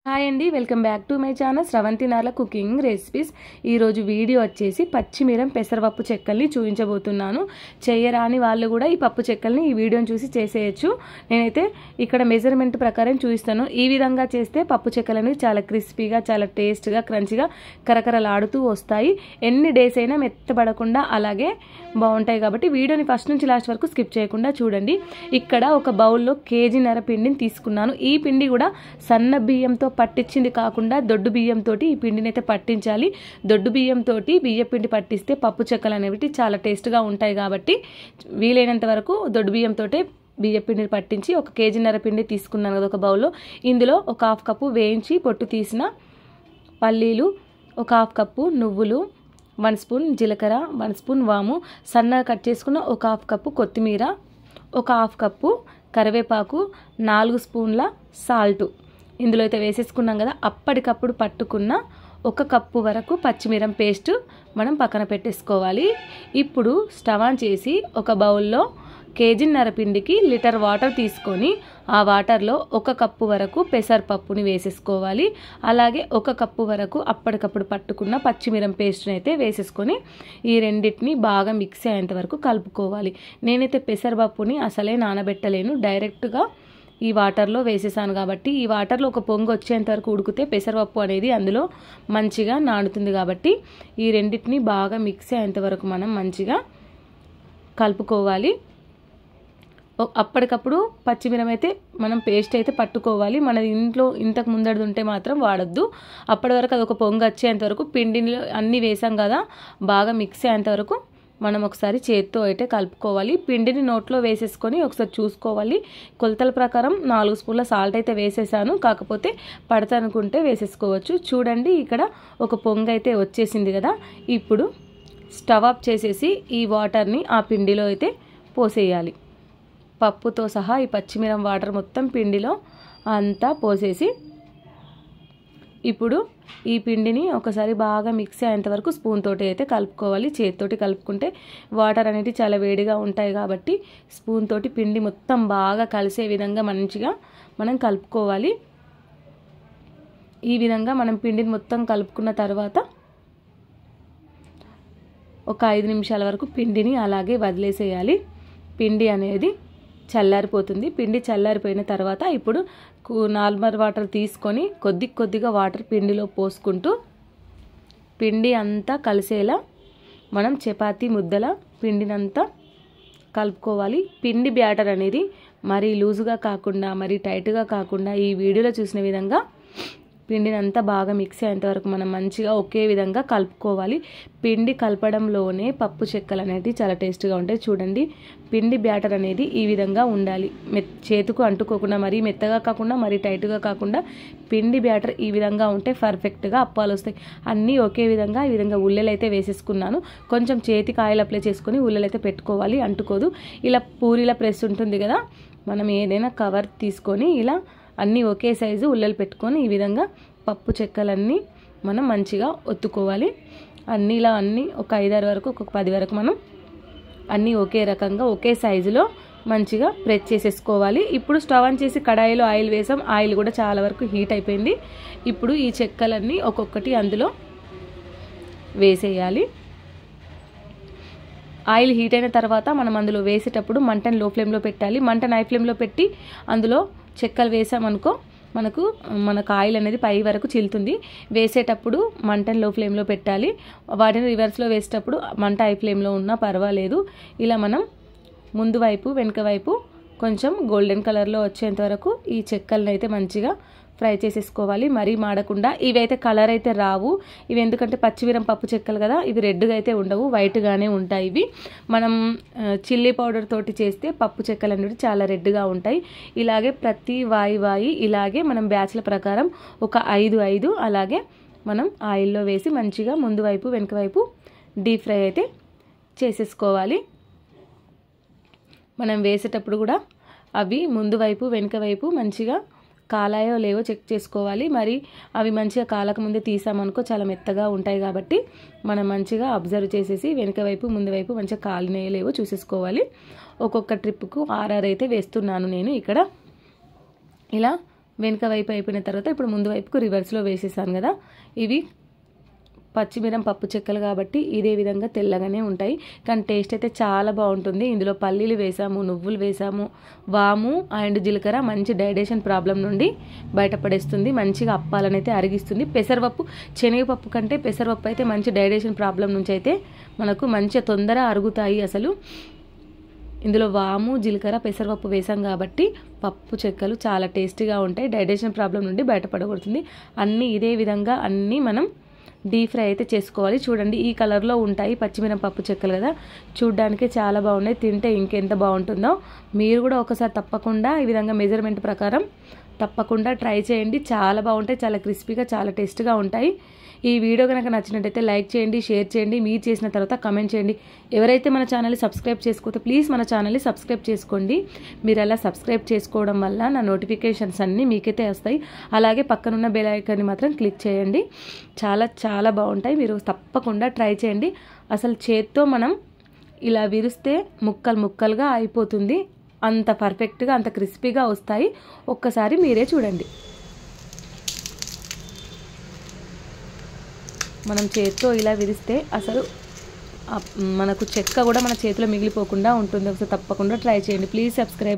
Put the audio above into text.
Hi అండి, welcome back to my channel Sravanthi Narla cooking recipes. ఈరోజు video వచ్చేసి పచ్చిమిరం పెసరపప్పు చెక్కల్ని చూపించబోతున్నాను. చేయరాని వాళ్ళు కూడా ఈ పప్పు చెక్కల్ని ఈ వీడియోని చూసి చేసేయచ్చు. నేనైతే ఇక్కడ మెజర్మెంట్ ప్రకారం చూపిస్తాను. ఈ విధంగా చేస్తే పప్పు చెక్కలని చాలా క్రిస్పీగా, చాలా టేస్ట్గా, క్రంచిగా, కరకరలాడుతూ వస్తాయి. ఎన్ని డేస్ అయినా మెత్తబడకుండా అలాగే బాగుంటాయి. కాబట్టి వీడియోని ఫస్ట్ నుంచి లాస్ట్ వరకు స్కిప్ చేయకుండా చూడండి. ఇక్కడ ఒక బౌల్లో కేజీన్నర పిండిని తీసుకున్నాను. ఈ పిండి కూడా సన్న బియ్యంతో పట్టించింది కాకుండా దొడ్డు బియ్యంతో ఈ పిండిని అయితే పట్టించాలి. దొడ్డు బియ్యంతో బియ్య పిండి పట్టిస్తే పప్పు చెక్కలు అనేవి చాలా టేస్ట్గా ఉంటాయి. కాబట్టి వీలైనంత వరకు దొడ్డు బియ్యంతో బియ్య పిండిని పట్టించి ఒక కేజీన్నర పిండి తీసుకున్నాను కదా ఒక బౌల్లో. ఇందులో ఒక హాఫ్ కప్పు వేయించి పొట్టు తీసిన పల్లీలు, ఒక హాఫ్ కప్పు నువ్వులు, 1 స్పూన్ జీలకర్ర, 1 స్పూన్ వాము, సన్నగా కట్ చేసుకున్న ఒక హాఫ్ కప్పు కొత్తిమీర, ఒక హాఫ్ కప్పు కరివేపాకు, 4 స్పూన్ల సాల్ట్ ఇందులో అయితే వేసేసుకున్నాం కదా. అప్పటికప్పుడు పట్టుకున్న 1 కప్పు వరకు పచ్చిమిరం పేస్ట్ మనం పక్కన పెట్టేసుకోవాలి. ఇప్పుడు స్టవ్ ఆన్ చేసి ఒక బౌల్లో కేజీన్నర పిండికి లీటర్ వాటర్ తీసుకొని ఆ వాటర్లో 1 కప్పు వరకు పెసరపప్పుని వేసేసుకోవాలి. అలాగే 1 కప్పు వరకు అప్పటికప్పుడు పట్టుకున్న పచ్చిమిరం పేస్ట్ని అయితే వేసేసుకొని ఈ రెండింటిని బాగా మిక్స్ అయ్యేంత వరకు కలుపుకోవాలి. నేనైతే పెసరపప్పుని అసలే నానబెట్టలేను, డైరెక్ట్గా ఈ వాటర్లో వేసేసాను. కాబట్టి ఈ వాటర్లో ఒక పొంగు వచ్చేంత వరకు ఉడికితే పెసరపప్పు అనేది అందులో మంచిగా నానుతుంది. కాబట్టి ఈ రెండింటిని బాగా మిక్స్ అయ్యేంత వరకు మనం మంచిగా కలుపుకోవాలి. అప్పటికప్పుడు పచ్చిమిరం అయితే మనం పేస్ట్ అయితే పట్టుకోవాలి. మన ఇంట్లో ఇంతకు ముందడిది ఉంటే మాత్రం వాడద్దు. అప్పటి వరకు అది ఒక పొంగు వచ్చేంత వరకు పిండిలో అన్నీ వేసాం కదా, బాగా మిక్స్ అయ్యేంత వరకు మనం ఒకసారి చేత్తో అయితే కలుపుకోవాలి. పిండిని నోట్లో వేసేసుకొని ఒకసారి చూసుకోవాలి. కొలతల ప్రకారం 4 స్పూన్ల సాల్ట్ అయితే వేసేసాను. కాకపోతే పడతనుకుంటే వేసేసుకోవచ్చు. చూడండి, ఇక్కడ ఒక పొంగు అయితే వచ్చేసింది కదా. ఇప్పుడు స్టవ్ ఆఫ్ చేసేసి ఈ వాటర్ని ఆ పిండిలో అయితే పోసేయాలి. పప్పుతో సహా ఈ పచ్చిమిరం వాటర్ మొత్తం పిండిలో అంతా పోసేసి ఇప్పుడు ఈ పిండిని ఒకసారి బాగా మిక్స్ అయ్యేంత వరకు స్పూన్ తోటి అయితే కలుపుకోవాలి. చేతితోటి కలుపుకుంటే వాటర్ అనేది చాలా వేడిగా ఉంటాయి కాబట్టి స్పూన్ తోటి పిండి మొత్తం బాగా కలిసే విధంగా మంచిగా మనం కలుపుకోవాలి. ఈ విధంగా మనం పిండిని మొత్తం కలుపుకున్న తర్వాత ఒక 5 నిమిషాల వరకు పిండిని అలాగే వదిలేసేయాలి. పిండి అనేది చల్లారిపోతుంది. పిండి చల్లారిపోయిన తర్వాత ఇప్పుడు నార్మల్ వాటర్ తీసుకొని కొద్దిగా వాటర్ పిండిలో పోసుకుంటూ పిండి అంతా కలిసేలా మనం చపాతీ ముద్దల పిండినంతా కలుపుకోవాలి. పిండి బ్యాటర్ అనేది మరీ లూజుగా కాకుండా మరీ టైట్గా కాకుండా ఈ వీడియోలో చూసిన విధంగా పిండిని అంతా బాగా మిక్స్ అయ్యేంత వరకు మనం మంచిగా ఒకే విధంగా కలుపుకోవాలి. పిండి కలపడంలోనే పప్పు చెక్కలు అనేవి చాలా టేస్ట్గా ఉంటాయి. చూడండి, పిండి బ్యాటర్ అనేది ఈ విధంగా ఉండాలి. చేతుకు అంటుకోకుండా, మరీ మెత్తగా కాకుండా మరీ టైట్గా కాకుండా పిండి బ్యాటర్ ఈ విధంగా ఉంటే పర్ఫెక్ట్గా అప్పాలు వస్తాయి. అన్నీ ఒకే విధంగా ఈ విధంగా ఉల్లెలు అయితే వేసేసుకున్నాను. కొంచెం చేతికి ఆయిల్ అప్లై చేసుకొని ఉల్లెలు అయితే పెట్టుకోవాలి, అంటుకోదు. ఇలా పూరీల ప్రెస్ ఉంటుంది కదా, మనం ఏదైనా కవర్ తీసుకొని ఇలా అన్నీ ఒకే సైజు ఉల్లెలు పెట్టుకొని ఈ విధంగా పప్పు చెక్కలన్నీ మనం మంచిగా ఒత్తుకోవాలి. అన్నీ ఒక 5-6 వరకు, ఒక 10 వరకు మనం అన్నీ ఒకే రకంగా ఒకే సైజులో మంచిగా ప్రెస్ చేసేసుకోవాలి. ఇప్పుడు స్టవ్ ఆన్ చేసి కడాయిలో ఆయిల్ వేసాం. ఆయిల్ కూడా చాలా వరకు హీట్ అయిపోయింది. ఇప్పుడు ఈ చెక్కలన్నీ ఒక్కొక్కటి అందులో వేసేయాలి. ఆయిల్ హీట్ అయిన తర్వాత మనం అందులో వేసేటప్పుడు మంటను లో ఫ్లేమ్లో పెట్టాలి. మంటను హై ఫ్లేమ్లో పెట్టి అందులో చెక్కలు వేసామనుకో మనకు ఆయిల్ అనేది పై వరకు చిల్లుతుంది. వేసేటప్పుడు మంటను లో ఫ్లేమ్లో పెట్టాలి. వాటిని రివర్స్లో వేసేటప్పుడు మంట హై ఫ్లేమ్లో ఉన్నా పర్వాలేదు. ఇలా మనం ముందు వైపు వెనుక వైపు కొంచెం గోల్డెన్ కలర్లో వచ్చేంత వరకు ఈ చెక్కలను అయితే మంచిగా ఫ్రై చేసేసుకోవాలి. మరీ మాడకుండా. ఇవైతే కలర్ అయితే రావు. ఇవి ఎందుకంటే పచ్చిమిరం పప్పు చెక్కలు కదా, ఇవి రెడ్గా అయితే ఉండవు, వైట్గానే ఉంటాయి. ఇవి మనం చిల్లీ పౌడర్ తోటి చేస్తే పప్పు చెక్కలు అనేవి చాలా రెడ్గా ఉంటాయి. ఇలాగే ప్రతి వాయి ఇలాగే మనం బ్యాచ్ల ప్రకారం ఒక 5 అలాగే మనం ఆయిల్లో వేసి మంచిగా ముందు వైపు వెనుక వైపు డీప్ ఫ్రై అయితే చేసేసుకోవాలి. మనం వేసేటప్పుడు కూడా అవి ముందు వైపు వెనుక వైపు మంచిగా కాలాయో లేవో చెక్ చేసుకోవాలి. మరి అవి మంచిగా కాలకముందే తీసామనుకో చాలా మెత్తగా ఉంటాయి. కాబట్టి మనం మంచిగా అబ్జర్వ్ చేసేసి వెనుక వైపు ముందు వైపు మంచిగా కాలినాయో లేవో చూసేసుకోవాలి. ఒక్కొక్క ట్రిప్కు 6 అయితే వేస్తున్నాను నేను ఇక్కడ. ఇలా వెనుక వైపు అయిపోయిన తర్వాత ఇప్పుడు ముందు వైపుకు రివర్స్లో వేసేసాను కదా. ఇవి పచ్చిమిరం పప్పు చెక్కలు కాబట్టి ఇదే విధంగా తెల్లగానే ఉంటాయి, కానీ టేస్ట్ అయితే చాలా బాగుంటుంది. ఇందులో పల్లీలు వేసాము, నువ్వులు వేసాము, వాము అండ్ జీలకర్ర మంచి డైజెషన్ ప్రాబ్లం నుండి బయటపడేస్తుంది, మంచిగా అప్పాలను అయితే అరిగిస్తుంది. పెసరపప్పు శనగపప్పు కంటే పెసరపప్పు అయితే మంచి డైజెషన్ ప్రాబ్లం నుంచి అయితే మనకు మంచిగా తొందర అరుగుతాయి. అసలు ఇందులో వాము జీలకర్ర పెసరపప్పు వేసాం కాబట్టి పప్పు చెక్కలు చాలా టేస్టీగా ఉంటాయి, డైజెషన్ ప్రాబ్లం నుండి బయటపడబడుతుంది. అన్నీ ఇదే విధంగా అన్నీ మనం డీప్ ఫ్రై అయితే చేసుకోవాలి. చూడండి ఈ కలర్లో ఉంటాయి పచ్చిమిరం పప్పు చెక్కలు కదా, చూడ్డానికి చాలా బాగున్నాయి, తింటే ఇంకెంత బాగుంటుందో. మీరు కూడా ఒకసారి తప్పకుండా ఈ విధంగా మెజర్మెంట్ ప్రకారం తప్పకుండా ట్రై చేయండి, చాలా బాగుంటాయి, చాలా క్రిస్పీగా చాలా టేస్ట్గా ఉంటాయి. ఈ వీడియో కనుక నచ్చినట్టయితే లైక్ చేయండి, షేర్ చేయండి, మీరు చేసిన తర్వాత కమెంట్ చేయండి. ఎవరైతే మన ఛానల్ని సబ్స్క్రైబ్ చేసుకోతే ప్లీజ్ మన ఛానల్ని సబ్స్క్రైబ్ చేసుకోండి. మీరు అలా సబ్స్క్రైబ్ చేసుకోవడం వల్ల నా నోటిఫికేషన్స్ అన్నీ మీకైతే వస్తాయి. అలాగే పక్కనున్న బెల్ ఐకాన్ని మాత్రం క్లిక్ చేయండి. చాలా చాలా బాగుంటాయి, మీరు తప్పకుండా ట్రై చేయండి. అసలు చేత్తో మనం ఇలా విరిస్తే ముక్కలు ముక్కలుగా అయిపోతుంది, అంత పర్ఫెక్ట్గా అంత క్రిస్పీగా వస్తాయి. ఒక్కసారి మీరే చూడండి. మనం చేత్తో ఇలా విరిస్తే అసలు మనకు చెక్క కూడా మన చేతిలో మిగిలిపోకుండా ఉంటుంది. ఒకసారి తప్పకుండా ట్రై చేయండి. Please subscribe.